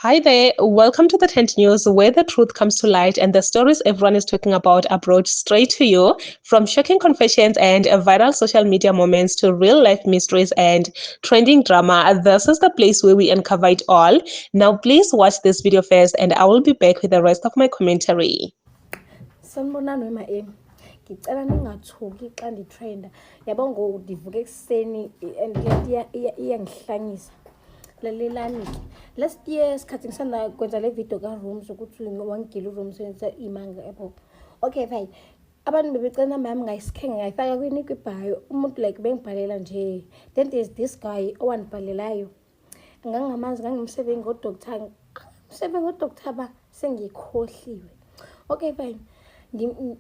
Hi there, welcome to the Tent News, where the truth comes to light and the stories everyone is talking about are brought straight to you. From shocking confessions and viral social media moments to real life mysteries and trending drama, this is the place where we uncover it all. Now, please watch this video first, and I will be back with the rest of my commentary. Sanibonani wema ngicela ningathuki xa nditrenda yabo ngoku ndivuke ekuseni and iyangihlanyisa lalelani ke last year isikhathi ngisanda kwenza le video ka-rooms ukuthi wangigila urooms wenza imanga yabo. Okay fine, abantu bebecela inamba yami ngayisikhenga ngayifaka kwibhayo, umuntu like bengibhalela nje. Then there's this guy owandibhalelayo, ngangingamazi, ngangimsebenzi ngodoctor ba sengikhohliwe. Okay fine,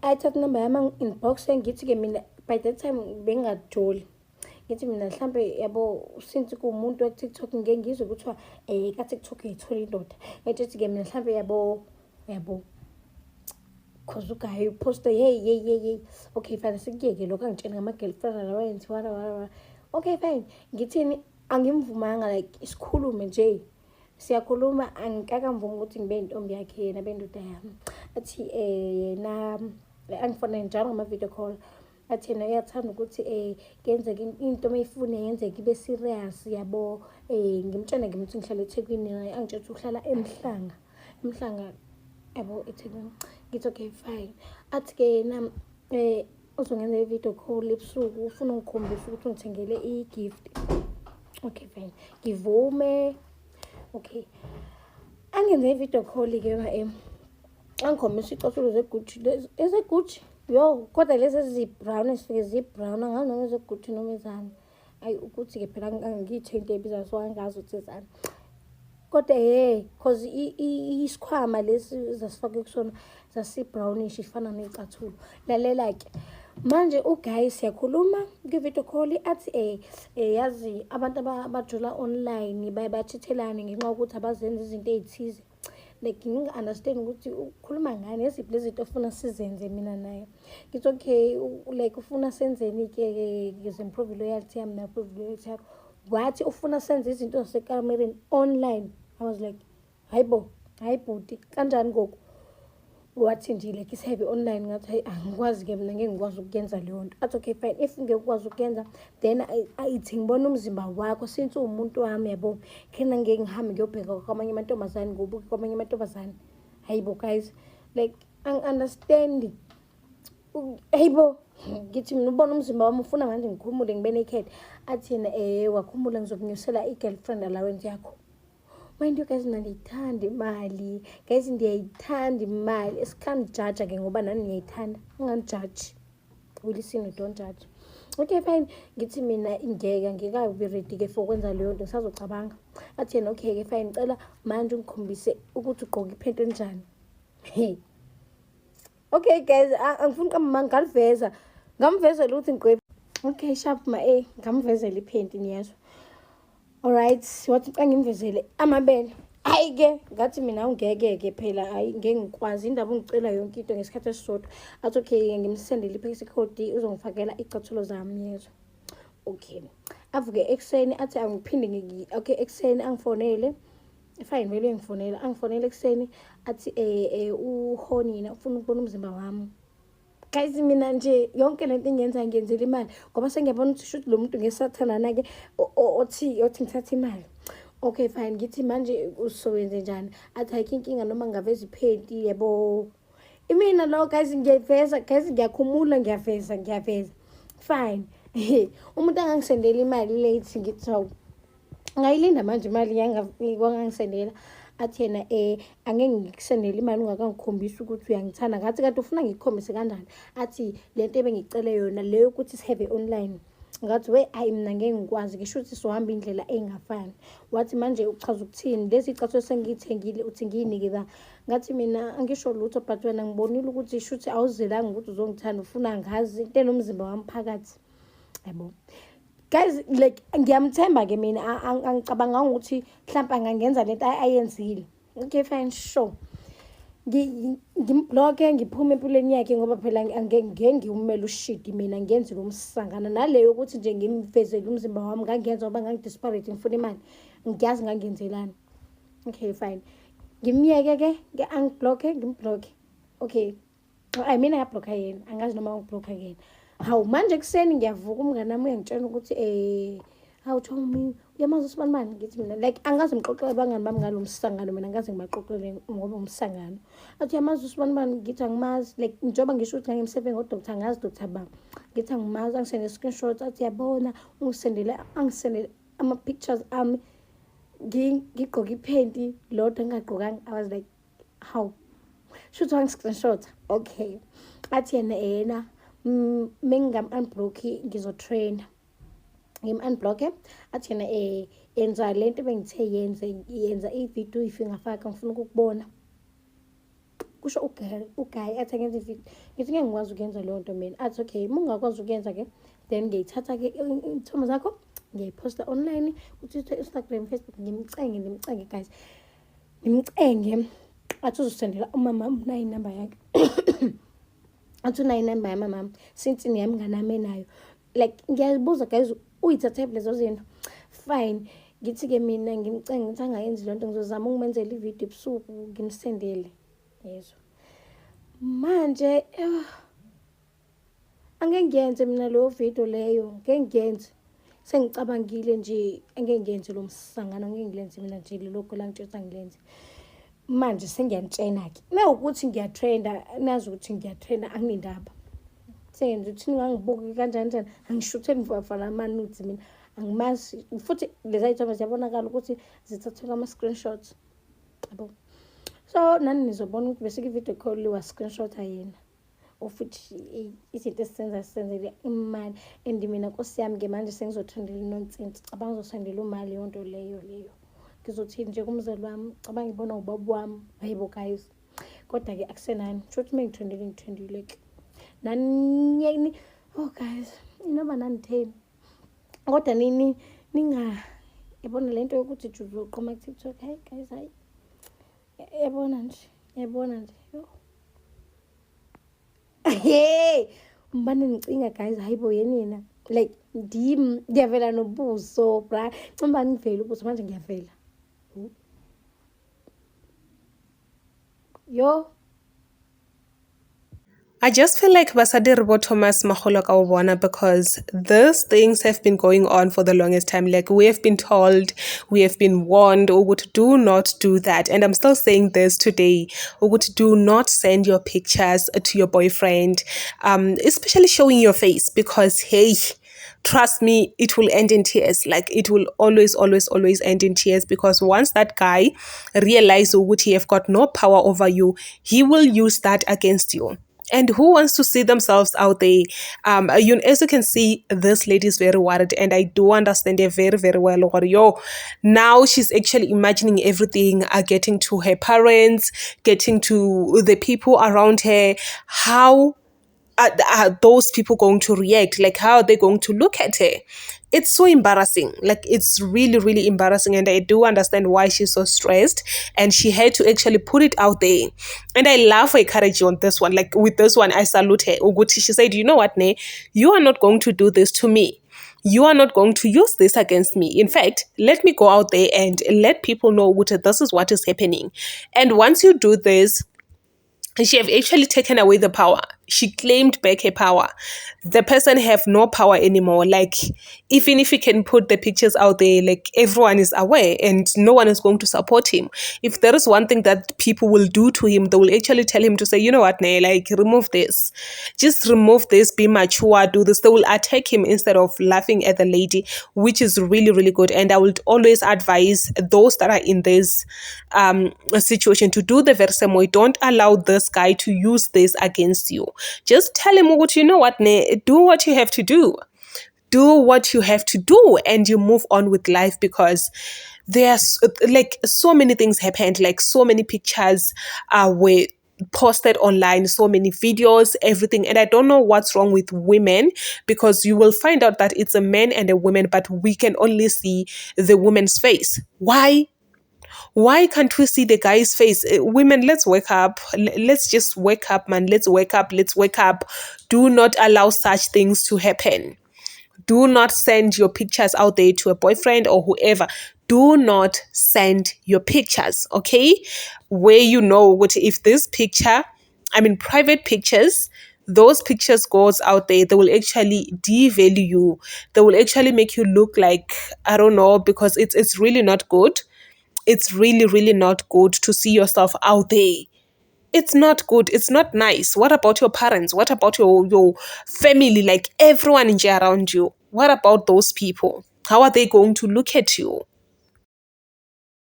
ayithatha inamba yami inbox ngithi-ke mina by that time bengingajoli, ngithi mina mhlampe yabo since kuwumuntu we-TikTok ngeke ngizwe kuthiwa ka-TikTok uyithola indoda. Ngithi-ke mina mhlampe yabo cause ugayi uposte hey. Okay fine, sikuyeke lokho angitshela ngama-girlfriend alawenthi wala. Okay fine, ngithini angimvumanga like isikhulume nje, siyakhuluma, angikakamvumi ukuthi ngibe intombi yakhe yena bendoda yami. Athi yena angifona njalo ngama-video call, athi yena uyathanda ukuthi kenzeke into mayifune yenzeke ibe serious yabo. Ngimtshela ngimuthi ngihlala eThekwini, angitshela ukuthi uhlala eMhlanga yabo eThekwini. Ngithi okay fine, athi-ke yena uzongenza i-video call ebusuku, ufuna ungikhombisa ukuthi ungithengele i-gift. Okay fine, ngivume. Okay, angenze i-video call-ke angikhombisa icathulo zeGucci, ezeGucci yo, kodwa lezi ezibrown ezifike zibrown, angazi noma ezeGucci noma ezani. Ayi ukuthi-ke phela angiyithe into ebizayo, so angazi ukuthi ezani. Kodwa cause isikhwama lesi zasifake kusona zasi-brownish ifana necathulo. Lalela-ke manje uguy siyakhuluma kwi-video call, athi yazi abantu abajola online bayachithelana ngenxa yokuthi abazenza izinto ezithize. Like nginga-understand ukuthi ukhuluma ngani, eziphi lezi zinto ofuna sizenze mina naye. Ngithi okay, like ufuna senzeni-ke ngizimprove loyalty yami na-prove loyalty yakho. Wathi ufuna senze izinto zasekamereni online. I was like, hayi bhuti, kanjani ngoku? Wathi nje like isebe online, ngathi hayi angikwazi-ke mina, ngeke ngikwazi ukuyenza leyo nto. Athi okay fine, if ngeke ukwazi ukuyenza then ayithi ngibona umzimba wakho since uwumuntu wami yabo, khena ngeke ngihambe ngiyobheka kwamanye amantombazane, ngobuke kwamanye amantombazane. Hayibo guys, like angi-understand. Hayibo, ngithi mina ubona umzimba wami ufuna manje ngikhumule ngibe naked. Athi yena wakhumula ngizokunyusela i-girlfriend allowance yakho. Mind you guys, mina ndiyithanda imali guys, ndiyayithanda imali. Esikhandijaja-ke ngoba nani niyayithanda, unganijaji. Listen, don't judge. Okay fine, ngithi mina ngikabi ready-ke for kwenza leyo nto, ngisazocabanga. Athi yena okay-ke fine, ngicela manje ungikhombise ukuthi ugqoke iphenti enjani. Hey, okay guys, angifuni uqamba, ngamvezela ukuthi ngigwebe. Okay sharp ngamvezela iphenti niyezwa. Alright, wathi xa ngimvezele amabele, hayi-ke ngathi mina ungeke-ke phela, hayi ngeke ngikwazi, indaba ungicela yonke into ngesikhathi esisodwa. Athi okay, ngimsendele i-pax code uzongifakela icathulo zami yezwa. Okay, avuke ekuseni athi angiphinde okay ekuseni angifonele. Fine, vele angifonele ekuseni athi uhonina ufuna ukubona umzimba wami. Guys, mina nje yonke lento engiyenza ngiyenzela imali, ngoba sengiyabona ukuthi shuthi lo muntu ngesathanana-ke othi ngithatha imali. Okay fine, ngithi manje usowenze njani? Athi ayikho inkinga noma ngaveza iphenti yabo. Imina lo guys ngiyayiveza, guys ngiyakhumula, ngiyaveza. Fine, umuntu angangisendela imali late, ngithi hawu ngayilinda manje imali wangangisendela. Athi yena angeke ngikusendele imali ungakangikhombisi ukuthi uyangithanda. Ngathi kanti ufuna ngikukhombise kanjani? Athi lento ebengicele yona leyo ukuthi sihave online. Ngathi hayi mina ngeke ngikwazi, ngisho ukuthi sohamba indlela engafani. Wathi manje uchaza ukuthini? Lezi icathulo sengiyithengile uthi ngiyinikeza. Ngathi mina angisho lutho, but wena ngibonile ukuthi shuthi awuzelanga ukuthi uzongithanda, ufuna ngazi into enomzimba wami phakathi. Yabo guys, like ngiyamthemba-ke mina, angicabanga ukuthi mhlawumbe angangenza lento ayenzile. Okay fine, sure, ngimbloke ngiphume empilweni yakhe, ngoba phela angeke ngiwumele ushidi mina, ngenzile umsangana naleyo ukuthi nje ngimvezele umzimba wami. Ngangenza ngoba ngangidesperate ngifuna imali, ngiyazi ngangenzelani. Okay, fine. Ngimyeke ke nge-unblock-e ngimblock. Okay. I mean ayabhlokha yena, angazi noma ngibhlokha yena. Hawu manje ekuseni ngiyavuka umngane wami uyangitshela ukuthi hawu Tommy uyamazi uSibanibani, ngithi mina like angazi ngixoxele bangani bami ngalo msangano, mina angazi ngibaxoxele ngoba umsangano. Athi uyamazi uSibanibani, ngithi angimazi, like njengoba ngisho ukuthi ngimsebenzi ngodoctor, angazi doctor bani, ngithi angimazi. Angisende screenshot athi yabona angisendele ama-pictures ami ngigqoke iphenti lodwa ngingagqokanga. I was like how shouthi wangi-screenshot. Okay, athi yena mengingam-unblock-i ngizotrenda, ngim-unblock-e. Athi yena yenza le nto bengithe yenza ividiyo ifingafaka, ngifuna ukukubona. Kusho uGuy athi angenza ividiyo, ngithi ngeke ngikwazi ukuyenza leyo nto mina. Athi okay, uma ungakwazi ukuyenza-ke then ngiyayithatha-ke iy'thomo zakho ngiyayiphosta online kuTwitter, Instagram, Facebook. Ngimcenge guys, ngimcenge. Athi uzosendela umama unayo inamba yakhe athi unayo inamba yamamama since niyami nganami enayo. Like ngiyazibuza guys, uyithathe lezo zinto. Fine, ngithi-ke mina ngimcenge ngithi angayenzi loo nto, ngizozama ukumenzela ividiyo ebusuku ngimsendele. Yezwa manje angeke ngiyenze mina leyo vidiyo leyo, ngeke ngiyenze. Sengicabangile nje angeke ngiyenze lo msangano, angeke ngilenze mina nje lelokho la ngitshela angilenze. Manje sengiyanitshena-ke mewukuthi ngiyatrenda, nazi ukuthi ngiyatrenda, anginendaba. Sengenza ukuthi ningangibuki kanjani, angishutheni mfana amanudes mina, angimazi futhi lezi ay'thombe ziyabonakala ukuthi zithathelwa ama-screenshots, yabo. So nani nizobona ukuthi bese ividiyo call wa-screenshot-a yena, futhi izinto esizenza sisenzele imali. And mina Nkosi yami-ke manje sengizotrendela inonsense, cabanga ngizosendela umali yonto leyo. Ngizothini nje kumzali wami, cabanga ngibona ubaba wami, hayibo guys. Kodwa-ke akusenani, kusho ukuthi uma ngithrendile-ke nani. Oh guys, inoma nanitheni kodwa nini yabona le nto yokuthi juve uqoma ku-TikTok. Hayi guys, hayi yabona nje hey mbane ngicinga guys, hayibo yenina like ngiyavela nobuso bra, cimba ngivela ubuso manje ngiyavela yo. I just feel like Basadi Rebo Thomas Magolo ka o bona, because these things have been going on for the longest time. Like we have been told, we have been warned, Ugut, do not do that. And I'm still saying this today. Ugut, do not send your pictures to your boyfriend, especially showing your face, because hey, trust me, it will end in tears. Like it will always end in tears, because once that guy realizes Ugut, he have got no power over you, he will use that against you. And who wants to see themselves out there? As you can see, this lady is very worried, and I do understand her very, very well. Now she's actually imagining everything, getting to her parents, getting to the people around her. How are those people going to react? Like, how are they going to look at her? It's so embarrassing. Like, it's really, really embarrassing. And I do understand why she's so stressed. And she had to actually put it out there. And I love her courage on this one. Like, with this one, I salute her. Uguti, she said, you know what, Ne? You are not going to do this to me. You are not going to use this against me. In fact, let me go out there and let people know this is what is happening. And once you do this, she have actually taken away the power. She claimed back her power. The person have no power anymore. Like, even if he can put the pictures out there, like everyone is aware and no one is going to support him. If there is one thing that people will do to him, they will actually tell him to say, you know what, Nay, like remove this. Just remove this, be mature, do this. They will attack him instead of laughing at the lady, which is really, really good. And I would always advise those that are in this situation to do the very same way. Don't allow this guy to use this against you. Just tell him, you know what, do what you have to do. Do what you have to do, and you move on with life, because there's like so many things happened, like so many pictures were posted online, so many videos, everything. And I don't know what's wrong with women, because you will find out that it's a man and a woman, but we can only see the woman's face. Why can't we see the guy's face? Women, let's wake up. Let's just wake up, man. Let's wake up. Do not allow such things to happen. Do not send your pictures out there to a boyfriend or whoever. do not send your pictures, okay? Where you know what if this picture, I mean private pictures, those pictures goes out there, they will actually devalue you. They will actually make you look like, I don't know, because it's really not good. It's really, really not good to see yourself out there. It's not good. It's not nice. What about your parents? What about your family? Like everyone in around you. What about those people? How are they going to look at you?